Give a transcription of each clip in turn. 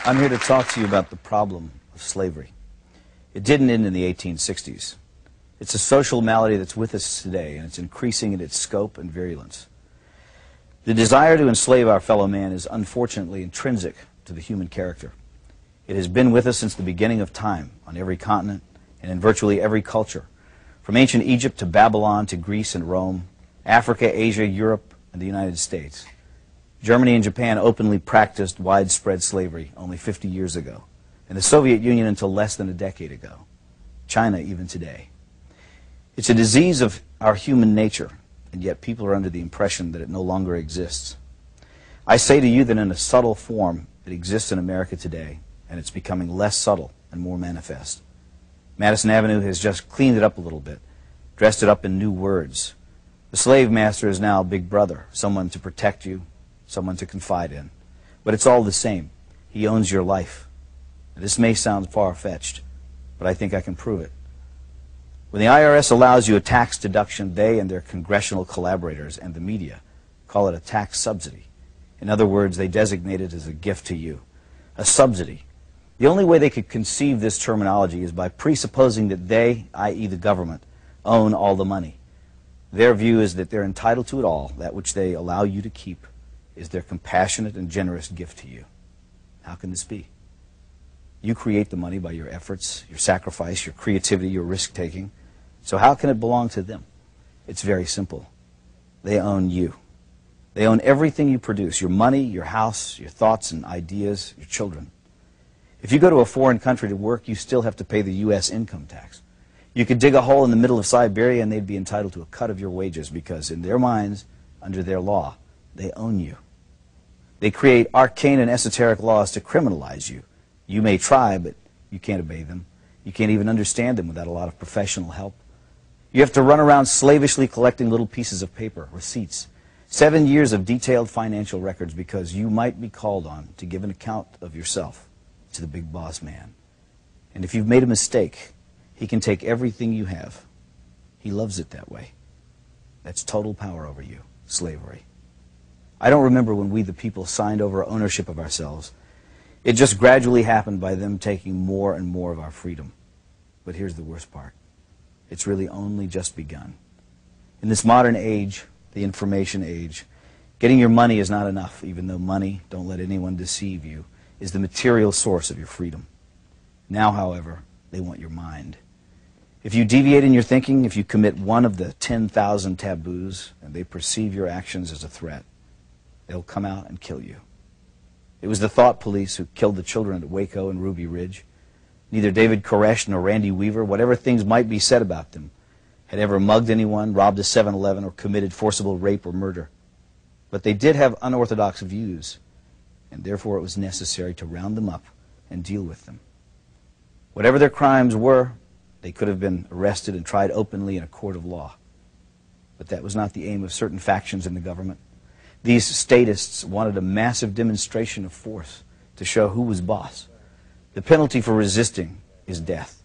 I'm here to talk to you about the problem of slavery. It didn't end in the 1860s. It's a social malady that's with us today, and it's increasing in its scope and virulence. The desire to enslave our fellow man is unfortunately intrinsic to the human character. It has been with us since the beginning of time, on every continent and in virtually every culture, from ancient Egypt to Babylon to Greece and Rome, Africa, Asia, Europe, and the United States. Germany and Japan openly practiced widespread slavery only 50 years ago, and the Soviet Union until less than a decade ago. China even today. It's a disease of our human nature, and yet people are under the impression that it no longer exists. I say to you that in a subtle form it exists in America today, and it's becoming less subtle and more manifest. Madison Avenue has just cleaned it up a little bit, dressed it up in new words. The slave master is now Big Brother, someone to protect you, someone to confide in. But it's all the same. He owns your life. This may sound far-fetched, but I think I can prove it. When the IRS allows you a tax deduction, they and their congressional collaborators and the media call it a tax subsidy. In other words, they designate it as a gift to you, a subsidy. The only way they could conceive this terminology is by presupposing that they, i.e. the government, own all the money. Their view is that they're entitled to it all. That which they allow you to keep is their compassionate and generous gift to you. How can this be? You create the money by your efforts, your sacrifice, your creativity, your risk-taking. So how can it belong to them? It's very simple. They own you. They own everything you produce, your money, your house, your thoughts and ideas, your children. If you go to a foreign country to work, you still have to pay the U.S. income tax. You could dig a hole in the middle of Siberia and they'd be entitled to a cut of your wages because in their minds, under their law, they own you. They create arcane and esoteric laws to criminalize you. You may try, but you can't obey them. You can't even understand them without a lot of professional help. You have to run around slavishly collecting little pieces of paper, receipts, 7 years of detailed financial records because you might be called on to give an account of yourself to the big boss man. And if you've made a mistake, he can take everything you have. He loves it that way. That's total power over you, slavery. I don't remember when we, the people, signed over ownership of ourselves. It just gradually happened by them taking more and more of our freedom. But here's the worst part. It's really only just begun. In this modern age, the information age, getting your money is not enough, even though money, don't let anyone deceive you, is the material source of your freedom. Now, however, they want your mind. If you deviate in your thinking, if you commit one of the 10,000 taboos, and they perceive your actions as a threat, they'll come out and kill you. It was the thought police who killed the children at Waco and Ruby Ridge. Neither David Koresh nor Randy Weaver, whatever things might be said about them, had ever mugged anyone, robbed a 7-Eleven, or committed forcible rape or murder. But they did have unorthodox views, and therefore it was necessary to round them up and deal with them. Whatever their crimes were, they could have been arrested and tried openly in a court of law. But that was not the aim of certain factions in the government. These statists wanted a massive demonstration of force to show who was boss. The penalty for resisting is death.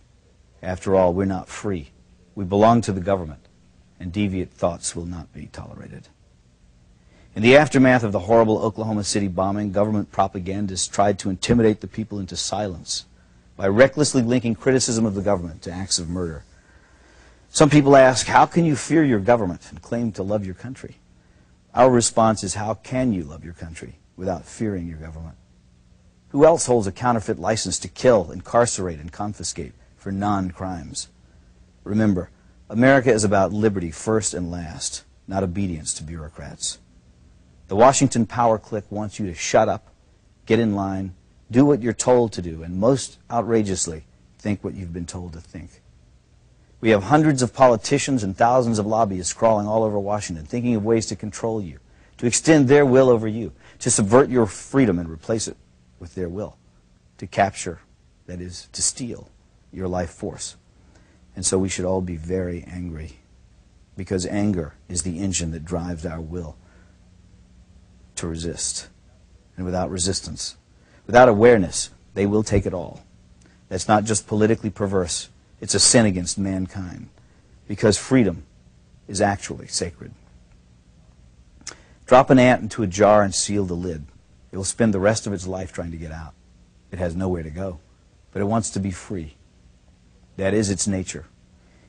After all, we're not free. We belong to the government, and deviant thoughts will not be tolerated. In the aftermath of the horrible Oklahoma City bombing, government propagandists tried to intimidate the people into silence by recklessly linking criticism of the government to acts of murder. Some people ask, how can you fear your government and claim to love your country? Our response is, how can you love your country without fearing your government? Who else holds a counterfeit license to kill, incarcerate, and confiscate for non-crimes? Remember, America is about liberty first and last, not obedience to bureaucrats. The Washington power clique wants you to shut up, get in line, do what you're told to do, and most outrageously, think what you've been told to think. We have hundreds of politicians and thousands of lobbyists crawling all over Washington, thinking of ways to control you, to extend their will over you, to subvert your freedom and replace it with their will, to capture, that is, to steal your life force. And so we should all be very angry, because anger is the engine that drives our will to resist. And without resistance, without awareness, they will take it all. That's not just politically perverse. It's a sin against mankind, because freedom is actually sacred. Drop an ant into a jar and seal the lid. It will spend the rest of its life trying to get out. It has nowhere to go, but it wants to be free. That is its nature.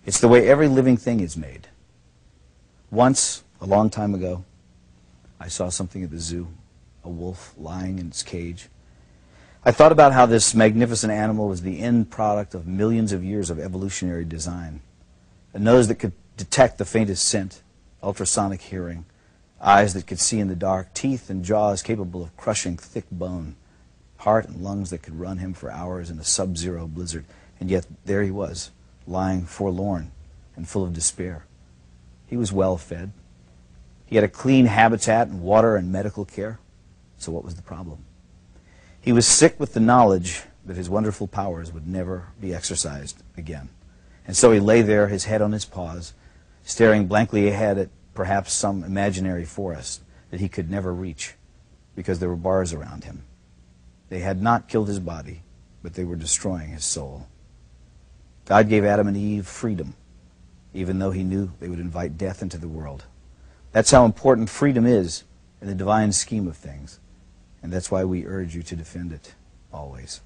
It's the way every living thing is made. Once, a long time ago, I saw something at the zoo, a wolf lying in its cage. I thought about how this magnificent animal was the end product of millions of years of evolutionary design. A nose that could detect the faintest scent, ultrasonic hearing, eyes that could see in the dark, teeth and jaws capable of crushing thick bone, heart and lungs that could run him for hours in a sub-zero blizzard. And yet there he was, lying forlorn and full of despair. He was well fed. He had a clean habitat and water and medical care. So what was the problem? He was sick with the knowledge that his wonderful powers would never be exercised again. And so he lay there, his head on his paws, staring blankly ahead at perhaps some imaginary forest that he could never reach because there were bars around him. They had not killed his body, but they were destroying his soul. God gave Adam and Eve freedom, even though he knew they would invite death into the world. That's how important freedom is in the divine scheme of things, and that's why we urge you to defend it always.